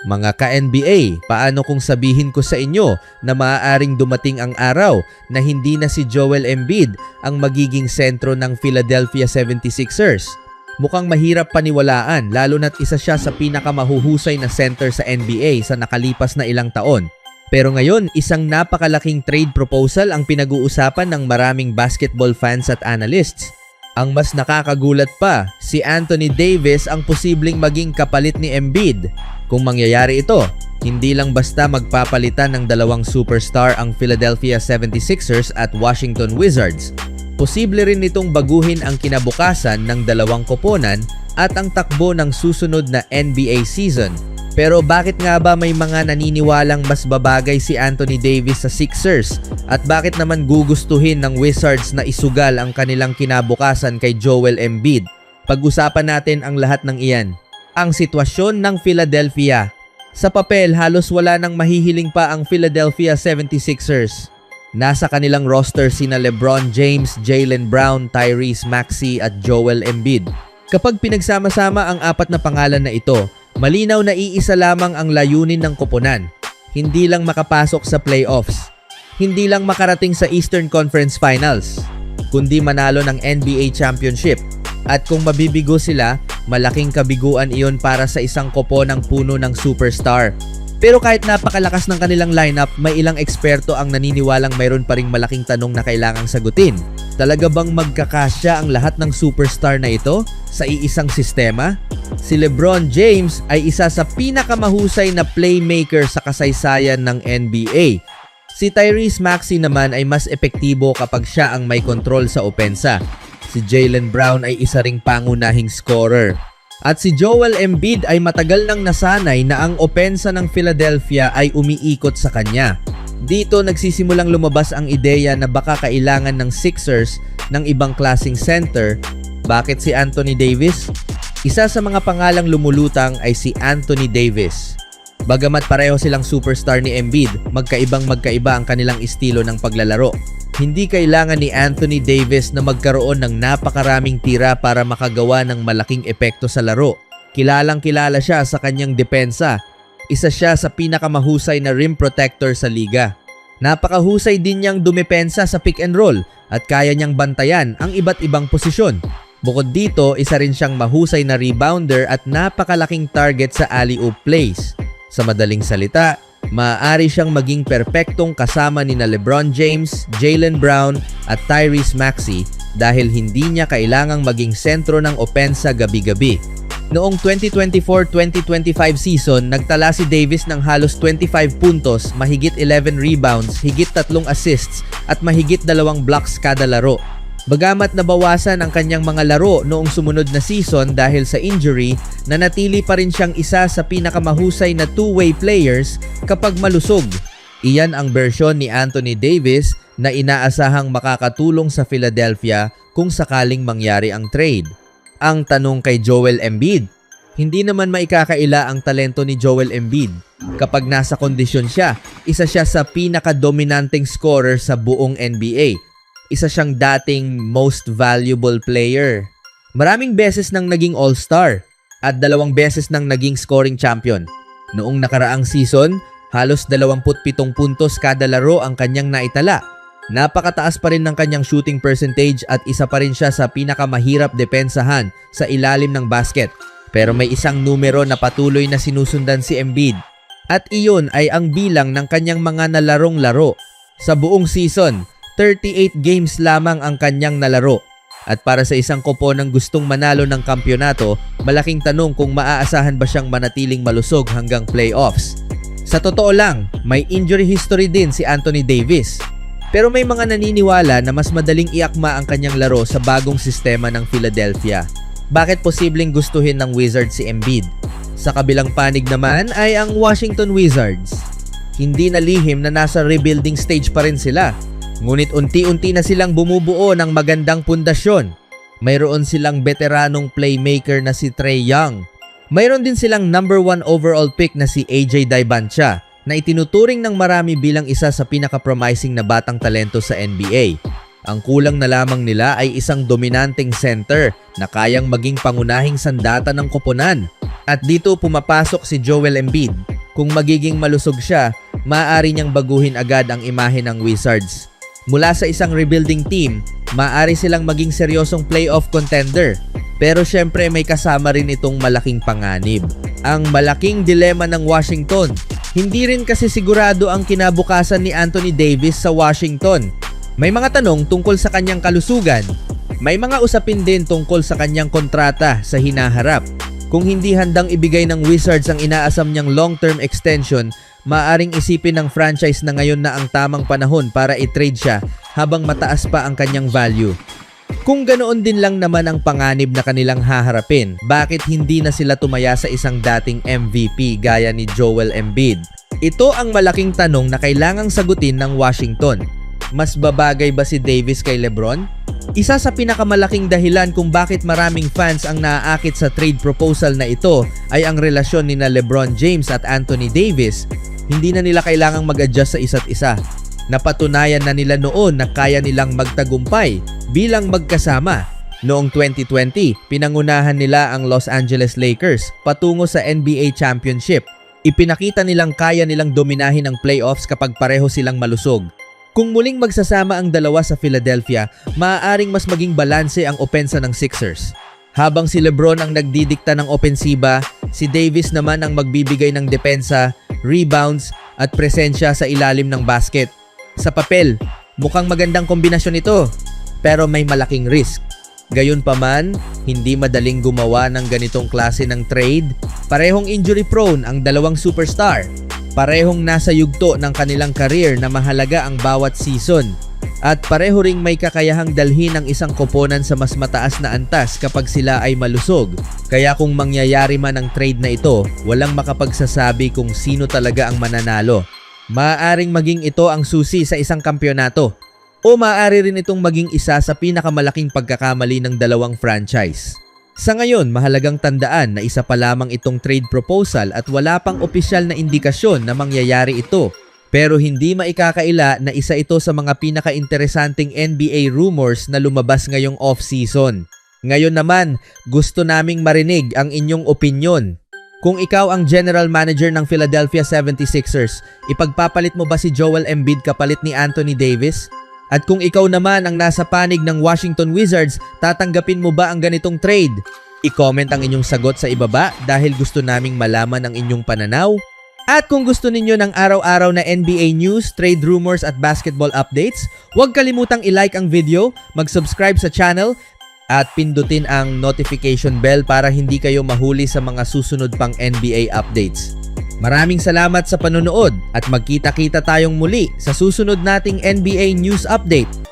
Mga ka-NBA, paano kung sabihin ko sa inyo na maaaring dumating ang araw na hindi na si Joel Embiid ang magiging sentro ng Philadelphia 76ers? Mukhang mahirap paniwalaan lalo na't isa siya sa pinakamahuhusay na center sa NBA sa nakalipas na ilang taon. Pero ngayon, isang napakalaking trade proposal ang pinag-uusapan ng maraming basketball fans at analysts. Ang mas nakakagulat pa, si Anthony Davis ang posibleng maging kapalit ni Embiid. Kung mangyayari ito, hindi lang basta magpapalitan ng dalawang superstar ang Philadelphia 76ers at Washington Wizards. Posible rin nitong baguhin ang kinabukasan ng dalawang koponan at ang takbo ng susunod na NBA season. Pero bakit nga ba may mga naniniwalang mas babagay si Anthony Davis sa Sixers? At bakit naman gugustuhin ng Wizards na isugal ang kanilang kinabukasan kay Joel Embiid? Pag-usapan natin ang lahat ng iyan. Ang sitwasyon ng Philadelphia. Sa papel, halos wala nang mahihiling pa ang Philadelphia 76ers. Nasa kanilang roster sina LeBron James, Jaylen Brown, Tyrese Maxey at Joel Embiid. Kapag pinagsama-sama ang apat na pangalan na ito, malinaw na iisa lamang ang layunin ng koponan. Hindi lang makapasok sa playoffs. Hindi lang makarating sa Eastern Conference Finals, kundi manalo ng NBA Championship. At kung mabibigo sila, malaking kabiguan iyon para sa isang koponang puno ng superstar. Pero kahit napakalakas ng kanilang lineup, may ilang eksperto ang naniniwalang mayroon pa ring malaking tanong na kailangang sagutin. Talaga bang magkakasya ang lahat ng superstar na ito sa iisang sistema? Si LeBron James ay isa sa pinakamahusay na playmaker sa kasaysayan ng NBA. Si Tyrese Maxey naman ay mas epektibo kapag siya ang may kontrol sa opensa. Si Jaylen Brown ay isa ring pangunahing scorer. At si Joel Embiid ay matagal nang nasanay na ang opensa ng Philadelphia ay umiikot sa kanya. Dito nagsisimulang lumabas ang ideya na baka kailangan ng Sixers ng ibang klaseng center. Bakit si Anthony Davis? Isa sa mga pangalang lumulutang ay si Anthony Davis. Bagamat pareho silang superstar ni Embiid, magkaiba ang kanilang estilo ng paglalaro. Hindi kailangan ni Anthony Davis na magkaroon ng napakaraming tira para makagawa ng malaking epekto sa laro. Kilalang-kilala siya sa kanyang depensa. Isa siya sa pinakamahusay na rim protector sa liga. Napakahusay din niyang dumepensa sa pick and roll at kaya niyang bantayan ang iba't ibang posisyon. Bukod dito, isa rin siyang mahusay na rebounder at napakalaking target sa alley-oop plays. Sa madaling salita, maaari siyang maging perpektong kasama ni na LeBron James, Jaylen Brown at Tyrese Maxey dahil hindi niya kailangang maging sentro ng opensa gabi-gabi. Noong 2024-2025 season, nagtala si Davis ng halos 25 puntos, mahigit 11 rebounds, higit 3 assists at mahigit 2 blocks kada laro. Bagamat nabawasan ang kanyang mga laro noong sumunod na season dahil sa injury, nanatili pa rin siyang isa sa pinakamahusay na two-way players kapag malusog. Iyan ang bersyon ni Anthony Davis na inaasahang makakatulong sa Philadelphia kung sakaling mangyari ang trade. Ang tanong kay Joel Embiid, hindi naman maikakaila ang talento ni Joel Embiid. Kapag nasa kondisyon siya, isa siya sa pinaka-dominanteng scorer sa buong NBA. Isa siyang dating most valuable player. Maraming beses nang naging all-star at 2 beses nang naging scoring champion. Noong nakaraang season, halos 27 puntos kada laro ang kanyang naitala. Napakataas pa rin ng kanyang shooting percentage at isa pa rin siya sa pinakamahirap depensahan sa ilalim ng basket. Pero may isang numero na patuloy na sinusundan si Embiid. At iyon ay ang bilang ng kanyang mga nalarong laro. Sa buong season, 38 games lamang ang kanyang nalaro. At para sa isang koponang gustong manalo ng kampyonato, malaking tanong kung maaasahan ba siyang manatiling malusog hanggang playoffs. Sa totoo lang, may injury history din si Anthony Davis. Pero may mga naniniwala na mas madaling iakma ang kanyang laro sa bagong sistema ng Philadelphia. Bakit posibleng gustuhin ng Wizards si Embiid? Sa kabilang panig naman ay ang Washington Wizards. Hindi na lihim na nasa rebuilding stage pa rin sila. Ngunit unti-unti na silang bumubuo ng magandang pundasyon. Mayroon silang veteranong playmaker na si Trae Young. Mayroon din silang number 1 overall pick na si AJ Daibancha na itinuturing ng marami bilang isa sa pinaka-promising na batang talento sa NBA. Ang kulang na lamang nila ay isang dominanteng center na kayang maging pangunahing sandata ng koponan. At dito pumapasok si Joel Embiid. Kung magiging malusog siya, maaari niyang baguhin agad ang imahe ng Wizards. Mula sa isang rebuilding team, maaari silang maging seryosong playoff contender. Pero syempre may kasama rin itong malaking panganib. Ang malaking dilema ng Washington. Hindi rin kasi sigurado ang kinabukasan ni Anthony Davis sa Washington. May mga tanong tungkol sa kanyang kalusugan. May mga usapin din tungkol sa kanyang kontrata sa hinaharap. Kung hindi handang ibigay ng Wizards ang inaasam niyang long-term extension, maaaring isipin ng franchise na ngayon na ang tamang panahon para i-trade siya habang mataas pa ang kanyang value. Kung ganoon din lang naman ang panganib na kanilang haharapin, bakit hindi na sila tumaya sa isang dating MVP gaya ni Joel Embiid? Ito ang malaking tanong na kailangang sagutin ng Washington. Mas babagay ba si Davis kay LeBron? Isa sa pinakamalaking dahilan kung bakit maraming fans ang naaakit sa trade proposal na ito ay ang relasyon ni na LeBron James at Anthony Davis. Hindi na nila kailangang mag-adjust sa isa't isa. Napatunayan na nila noon na kaya nilang magtagumpay bilang magkasama. Noong 2020, pinangunahan nila ang Los Angeles Lakers patungo sa NBA Championship. Ipinakita nilang kaya nilang dominahin ang playoffs kapag pareho silang malusog. Kung muling magsasama ang dalawa sa Philadelphia, maaaring mas maging balanse ang opensa ng Sixers. Habang si LeBron ang nagdidikta ng opensiba, si Davis naman ang magbibigay ng depensa, rebounds at presensya sa ilalim ng basket. Sa papel, mukhang magandang kombinasyon ito, pero may malaking risk. Gayunpaman, hindi madaling gumawa ng ganitong klase ng trade. Parehong injury prone ang dalawang superstar. Parehong nasa yugto ng kanilang career na mahalaga ang bawat season. At pareho ring may kakayahang dalhin ang isang koponan sa mas mataas na antas kapag sila ay malusog. Kaya kung mangyayari man ang trade na ito, walang makapagsasabi kung sino talaga ang mananalo. Maaaring maging ito ang susi sa isang kampyonato. O maaari rin itong maging isa sa pinakamalaking pagkakamali ng dalawang franchise. Sa ngayon, mahalagang tandaan na isa pa lamang itong trade proposal at wala pang opisyal na indikasyon na mangyayari ito. Pero hindi maikakaila na isa ito sa mga pinaka-interesanting NBA rumors na lumabas ngayong off-season. Ngayon naman, gusto naming marinig ang inyong opinyon. Kung ikaw ang general manager ng Philadelphia 76ers, ipagpapalit mo ba si Joel Embiid kapalit ni Anthony Davis? At kung ikaw naman ang nasa panig ng Washington Wizards, tatanggapin mo ba ang ganitong trade? I-comment ang inyong sagot sa ibaba dahil gusto naming malaman ang inyong pananaw. At kung gusto ninyo ng araw-araw na NBA news, trade rumors at basketball updates, huwag kalimutang i-like ang video, mag-subscribe sa channel, at pindutin ang notification bell para hindi kayo mahuli sa mga susunod pang NBA updates. Maraming salamat sa panonood at magkita-kita tayong muli sa susunod nating NBA News Update.